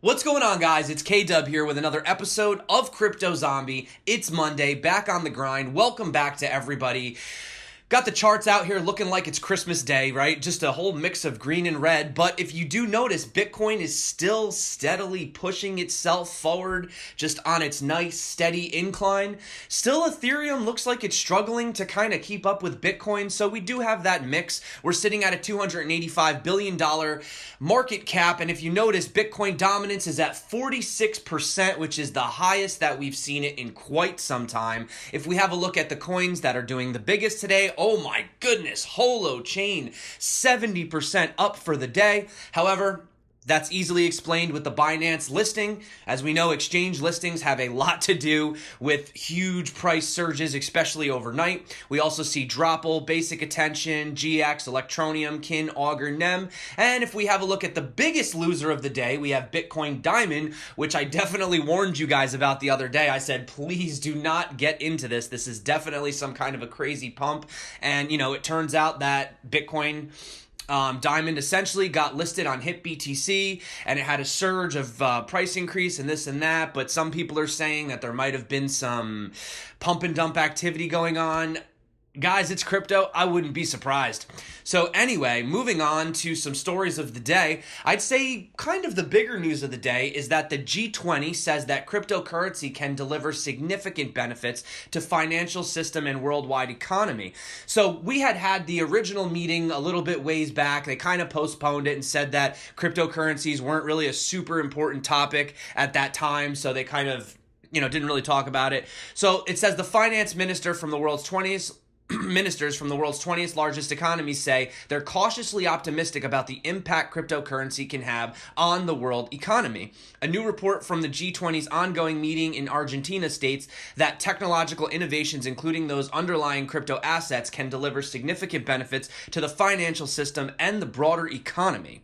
What's going on, guys? It's K-Dub here with another episode of Crypto Zombie. It's Monday, back on the grind. Welcome back to everybody. Got the charts out here looking like it's Christmas Day, right? Just a whole mix of green and red. But if you do notice, Bitcoin is still steadily pushing itself forward, just on its nice, steady incline. Still, Ethereum looks like it's struggling to kind of keep up with Bitcoin. So we do have that mix. We're sitting at a $285 billion market cap. And if you notice, Bitcoin dominance is at 46%, which is the highest that we've seen it in quite some time. If we have a look at the coins that are doing the biggest today, oh my goodness, Holochain, 70% up for the day. However, that's easily explained with the Binance listing. As we know, exchange listings have a lot to do with huge price surges, especially overnight. We also see Dropple, Basic Attention, GX, Electroneum, Kin, Augur, Nem. And if we have a look at the biggest loser of the day, we have Bitcoin Diamond, which I definitely warned you guys about the other day. I said, please do not get into this. This is definitely some kind of a crazy pump. And, you know, it turns out that Bitcoin Diamond essentially got listed on HitBTC, and it had a surge of price increase and this and that, but some people are saying that there might have been some pump and dump activity going on. Guys, it's crypto. I wouldn't be surprised. So anyway, moving on to some stories of the day, I'd say kind of the bigger news of the day is that the G20 says that cryptocurrency can deliver significant benefits to financial system and worldwide economy. So we had the original meeting a little bit ways back. They kind of postponed it and said that cryptocurrencies weren't really a super important topic at that time. So they kind of, didn't really talk about it. So it says the finance ministers from the world's 20th largest economies say they're cautiously optimistic about the impact cryptocurrency can have on the world economy. A new report from the G20's ongoing meeting in Argentina states that technological innovations, including those underlying crypto assets, can deliver significant benefits to the financial system and the broader economy.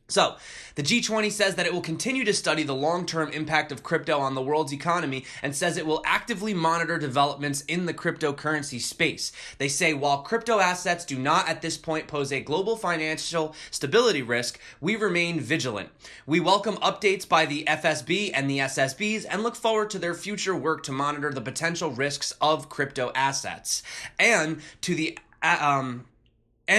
So, the G20 says that it will continue to study the long-term impact of crypto on the world's economy and says it will actively monitor developments in the cryptocurrency space. They say while crypto assets do not at this point pose a global financial stability risk, we remain vigilant. We welcome updates by the FSB and the SSBs and look forward to their future work to monitor the potential risks of crypto assets and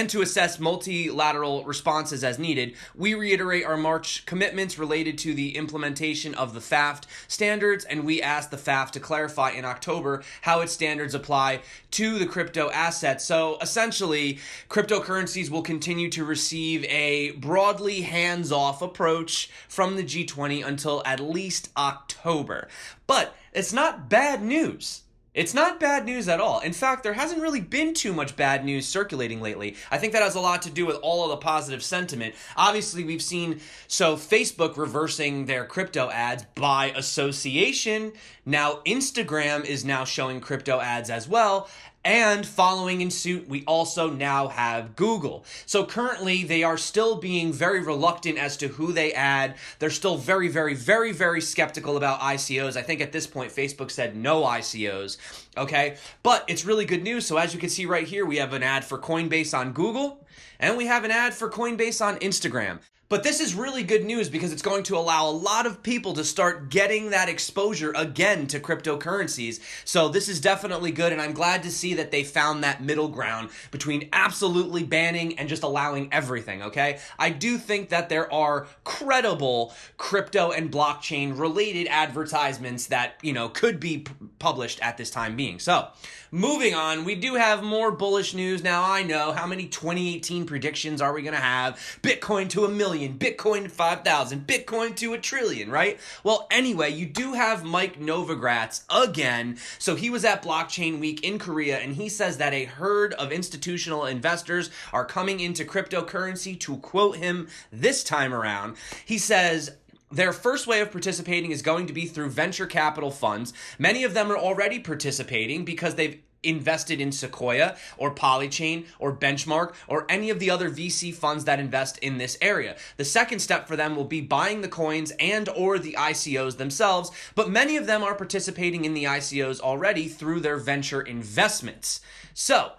to assess multilateral responses as needed. We reiterate our March commitments related to the implementation of the FAFT standards, and we asked the FAFT to clarify in October how its standards apply to the crypto assets. So essentially, cryptocurrencies will continue to receive a broadly hands-off approach from the G20 until at least October. But it's not bad news. It's not bad news at all. In fact, there hasn't really been too much bad news circulating lately. I think that has a lot to do with all of the positive sentiment. Obviously, we've seen Facebook reversing their crypto ads by association. Now, Instagram is now showing crypto ads as well. And following in suit, we also now have Google. So currently, they are still being very reluctant as to who they add. They're still very, very, very, very skeptical about ICOs. I think at this point, Facebook said no ICOs, okay? But it's really good news. So as you can see right here, we have an ad for Coinbase on Google, and we have an ad for Coinbase on Instagram. But this is really good news because it's going to allow a lot of people to start getting that exposure again to cryptocurrencies. So this is definitely good, and I'm glad to see that they found that middle ground between absolutely banning and just allowing everything, okay? I do think that there are credible crypto and blockchain related advertisements that, could be published at this time being. So, moving on, we do have more bullish news. Now, I know, how many 2018 predictions are we going to have? Bitcoin to 1 million. Bitcoin to 5,000, Bitcoin to 1 trillion, right? Well, anyway, you do have Mike Novogratz again. So he was at Blockchain Week in Korea, and he says that a herd of institutional investors are coming into cryptocurrency. To quote him this time around, he says, their first way of participating is going to be through venture capital funds. Many of them are already participating because they've invested in Sequoia or Polychain or Benchmark or any of the other VC funds that invest in this area. The second step for them will be buying the coins and or the ICOs themselves, but many of them are participating in the ICOs already through their venture investments. So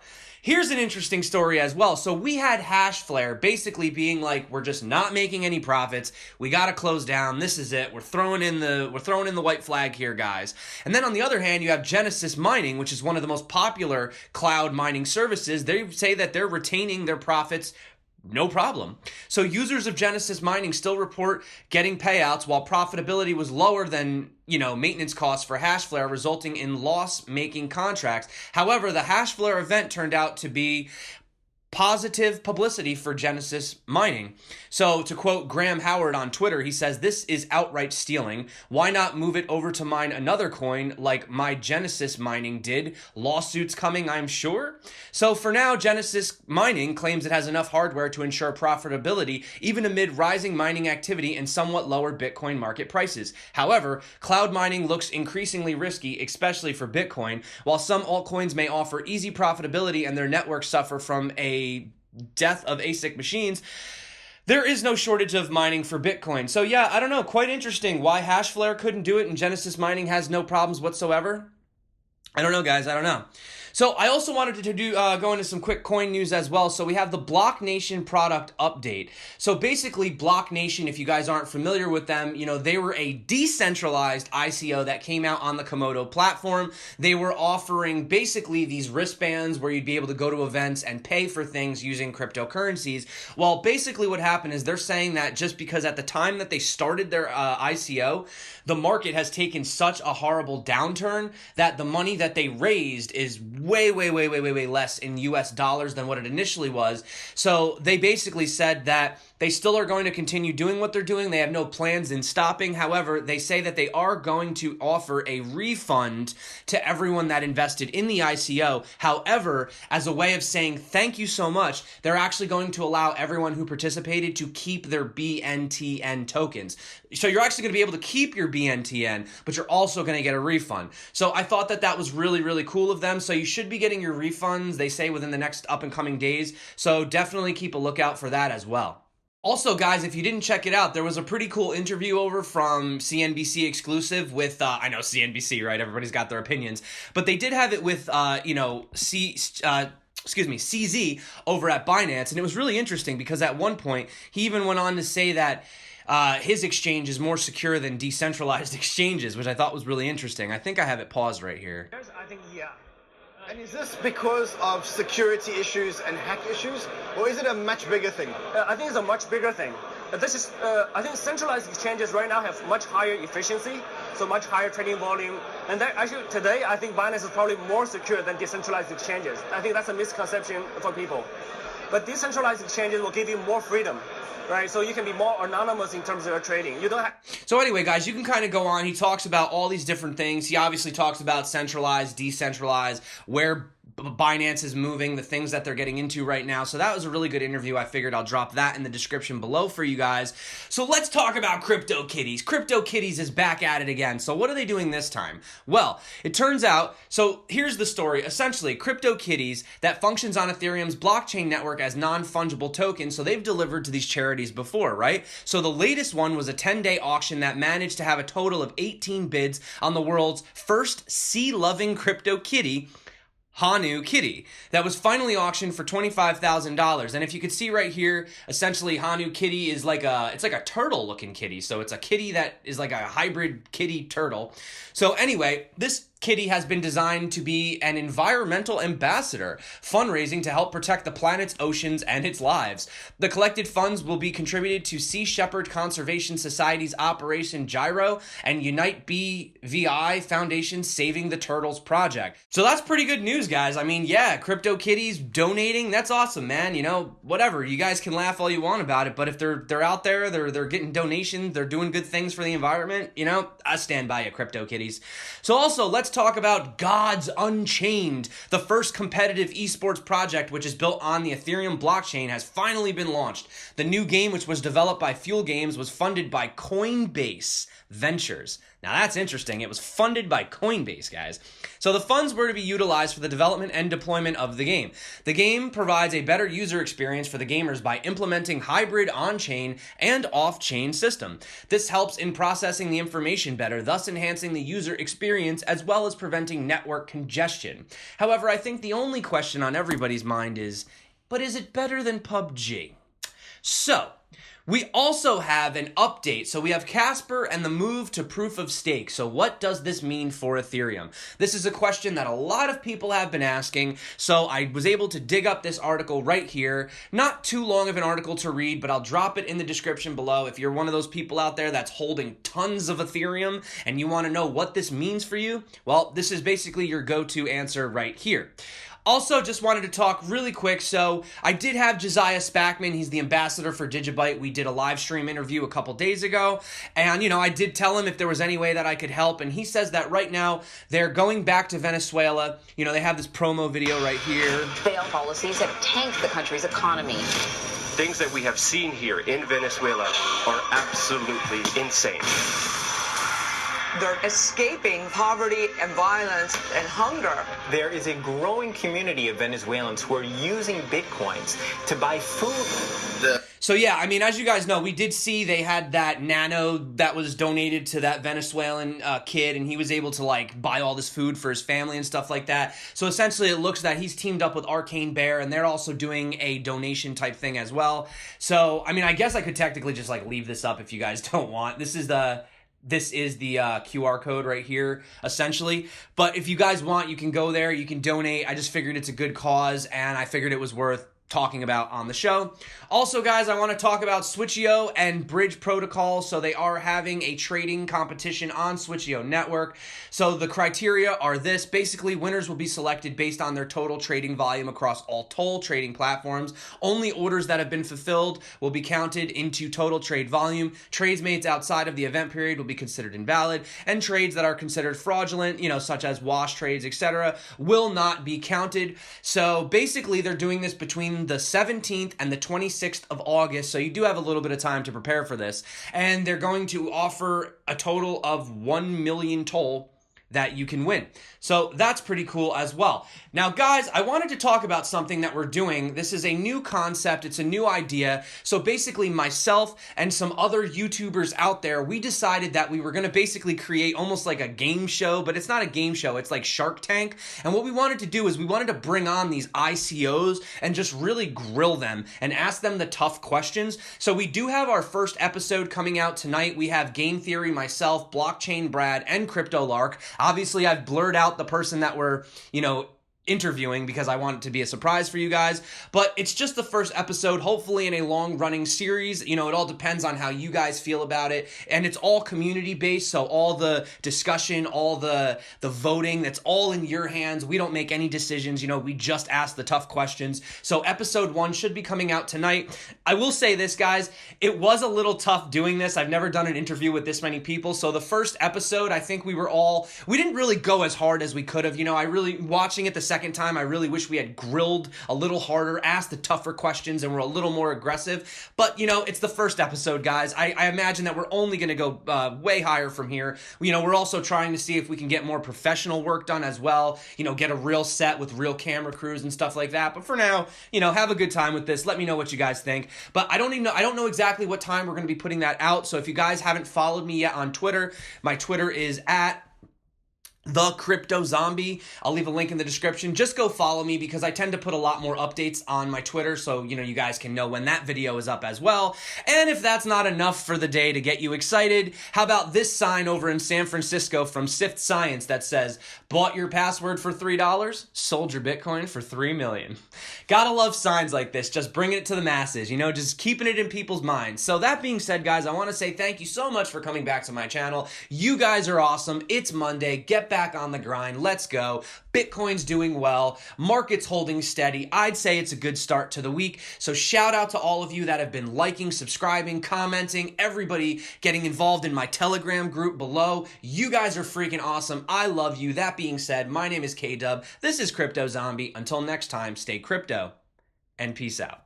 here's an interesting story as well. So we had Hashflare basically being like, we're just not making any profits. We got to close down. This is it. We're throwing in the white flag here, guys. And then on the other hand, you have Genesis Mining, which is one of the most popular cloud mining services. They say that they're retaining their profits no problem. So users of Genesis Mining still report getting payouts while profitability was lower than, maintenance costs for Hashflare, resulting in loss-making contracts. However, the Hashflare event turned out to be positive publicity for Genesis Mining. So to quote Graham Howard on Twitter, he says, "This is outright stealing. Why not move it over to mine another coin like my Genesis Mining did? Lawsuits coming, I'm sure." So for now, Genesis Mining claims it has enough hardware to ensure profitability even amid rising mining activity and somewhat lower Bitcoin market prices. However, cloud mining looks increasingly risky, especially for Bitcoin. While some altcoins may offer easy profitability and their networks suffer from a death of ASIC machines, there is no shortage of mining for Bitcoin. So yeah, I don't know, quite interesting why Hashflare couldn't do it and Genesis Mining has no problems whatsoever. I don't know, guys, I don't know. So I also wanted to go into some quick coin news as well. So we have the BlocNATION product update. So basically BlocNATION, if you guys aren't familiar with them, they were a decentralized ICO that came out on the Komodo platform. They were offering basically these wristbands where you'd be able to go to events and pay for things using cryptocurrencies. Well, basically what happened is they're saying that just because at the time that they started their ICO, the market has taken such a horrible downturn that the money that they raised is way less in US dollars than what it initially was. So they basically said that they still are going to continue doing what they're doing. They have no plans in stopping. However, they say that they are going to offer a refund to everyone that invested in the ICO. However, as a way of saying thank you so much, they're actually going to allow everyone who participated to keep their BNTN tokens. So you're actually going to be able to keep your BNTN, but you're also going to get a refund. So I thought that was really cool of them. So you should be getting your refunds, they say, within the next up and coming days. So definitely keep a lookout for that as well. Also, guys, if you didn't check it out, there was a pretty cool interview over from CNBC exclusive with, I know CNBC, right? Everybody's got their opinions. But they did have it with, CZ over at Binance. And it was really interesting because at one point, he even went on to say that his exchange is more secure than decentralized exchanges, which I thought was really interesting. I think I have it paused right here. I think, yeah. And is this because of security issues and hack issues, or is it a much bigger thing? I think it's a much bigger thing. I think centralized exchanges right now have much higher efficiency, so much higher trading volume. And that actually today, I think Binance is probably more secure than decentralized exchanges. I think that's a misconception for people. But decentralized exchanges will give you more freedom. Right, so you can be more anonymous in terms of your trading. You don't have. So anyway, guys, you can kind of go on. He talks about all these different things. He obviously talks about centralized, decentralized, where Binance is moving, the things that they're getting into right now. So that was a really good interview. I figured I'll drop that in the description below for you guys. So let's talk about CryptoKitties. CryptoKitties is back at it again. So what are they doing this time? Well, it turns out, so here's the story. Essentially, CryptoKitties that functions on Ethereum's blockchain network as non-fungible tokens. So they've delivered to these charities before, right? So the latest one was a 10-day auction that managed to have a total of 18 bids on the world's first sea-loving CryptoKitty, Hanu Kitty, that was finally auctioned for $25,000. And if you could see right here, essentially Hanu Kitty is it's like a turtle looking kitty. So it's a kitty that is like a hybrid kitty turtle. So anyway, this kitty has been designed to be an environmental ambassador, fundraising to help protect the planet's oceans and its lives. The collected funds will be contributed to Sea Shepherd Conservation Society's Operation Gyro and Unite BVI Foundation Saving the Turtles project. So that's pretty good news, guys. I mean, yeah, CryptoKitties donating, that's awesome, man. Whatever. You guys can laugh all you want about it, but if they're out there, they're getting donations, they're doing good things for the environment, I stand by you, CryptoKitties. So also, let's talk about Gods Unchained. The first competitive esports project, which is built on the Ethereum blockchain, has finally been launched. The new game, which was developed by Fuel Games, was funded by Coinbase Ventures. Now that's interesting. It was funded by Coinbase, guys. So the funds were to be utilized for the development and deployment of the game. The game provides a better user experience for the gamers by implementing hybrid on-chain and off-chain system. This helps in processing the information better, thus enhancing the user experience as well well as preventing network congestion. However, I think the only question on everybody's mind is, but is it better than PUBG? So, we also have an update. So we have Casper and the move to proof of stake. So what does this mean for Ethereum? This is a question that a lot of people have been asking. So I was able to dig up this article right here. Not too long of an article to read, but I'll drop it in the description below. If you're one of those people out there that's holding tons of Ethereum and you want to know what this means for you, well, this is basically your go-to answer right here. Also, just wanted to talk really quick. So I did have Josiah Spackman. He's the ambassador for Digibyte. We did a live stream interview a couple days ago. And, you know, I did tell him if there was any way that I could help. And he says that right now they're going back to Venezuela. You know, they have this promo video right here. Failed policies have tanked the country's economy. Things that we have seen here in Venezuela are absolutely insane. They're escaping poverty and violence and hunger. There is a growing community of Venezuelans who are using Bitcoins to buy food. So yeah, I mean, as you guys know, we did see they had that nano that was donated to that Venezuelan kid, and he was able to like buy all this food for his family and stuff like that. So essentially it looks that he's teamed up with Arcane Bear, and they're also doing a donation type thing as well. So, I mean, I guess I could technically just like leave this up if you guys don't want. This is the QR code right here, essentially. But if you guys want, you can go there, you can donate. I just figured it's a good cause, and I figured it was worth talking about on the show. Also, guys, I want to talk about Switcheo and Bridge Protocol. So they are having a trading competition on Switcheo Network. So the criteria are this. Basically, winners will be selected based on their total trading volume across all toll trading platforms. Only orders that have been fulfilled will be counted into total trade volume. Trades made outside of the event period will be considered invalid, and trades that are considered fraudulent, you know, such as wash trades, etc., will not be counted. So basically, they're doing this between the 17th and the 26th of August, so you do have a little bit of time to prepare for this. And they're going to offer a total of 1 million toll that you can win. So that's pretty cool as well. Now, guys, I wanted to talk about something that we're doing. This is a new concept. It's a new idea. So basically, myself and some other YouTubers out there, we decided that we were going to basically create almost like a game show, but it's not a game show. It's like Shark Tank. And what we wanted to do is we wanted to bring on these ICOs and just really grill them and ask them the tough questions. So we do have our first episode coming out tonight. We have Game Theory, myself, Blockchain Brad, and CryptoLark. Obviously, I've blurred out the person that we're, you know, interviewing because I want it to be a surprise for you guys, but it's just the first episode, hopefully in a long-running series. You know, it all depends on how you guys feel about it, and it's all community-based, so all the discussion, all the voting, that's all in your hands. We don't make any decisions, you know, we just ask the tough questions. So episode 1 should be coming out tonight. I will say this, guys, it was a little tough doing this. I've never done an interview with this many people, so the first episode, I think we didn't really go as hard as we could have. You know, watching it the second time, I really wish we had grilled a little harder, asked the tougher questions, and were a little more aggressive. But, you know, it's the first episode, guys. I imagine that we're only going to go way higher from here. You know, we're also trying to see if we can get more professional work done as well. You know, get a real set with real camera crews and stuff like that. But for now, you know, have a good time with this. Let me know what you guys think. But I don't know exactly what time we're going to be putting that out. So if you guys haven't followed me yet on Twitter, my Twitter is at The Crypto Zombie. I'll leave a link in the description. Just go follow me because I tend to put a lot more updates on my Twitter, so you know you guys can know when that video is up as well. And if that's not enough for the day to get you excited, how about this sign over in San Francisco from Sift Science that says, "Bought your password for $3, sold your Bitcoin for $3 million." Gotta love signs like this, just bringing it to the masses, you know, just keeping it in people's minds. So that being said, guys, I want to say thank you so much for coming back to my channel. You guys are awesome. It's Monday. Get back on the grind. Let's go. Bitcoin's doing well. Market's holding steady. I'd say it's a good start to the week. So shout out to all of you that have been liking, subscribing, commenting, everybody getting involved in my Telegram group below. You guys are freaking awesome. I love you. That being said, my name is K-Dub. This is Crypto Zombie. Until next time, stay crypto and peace out.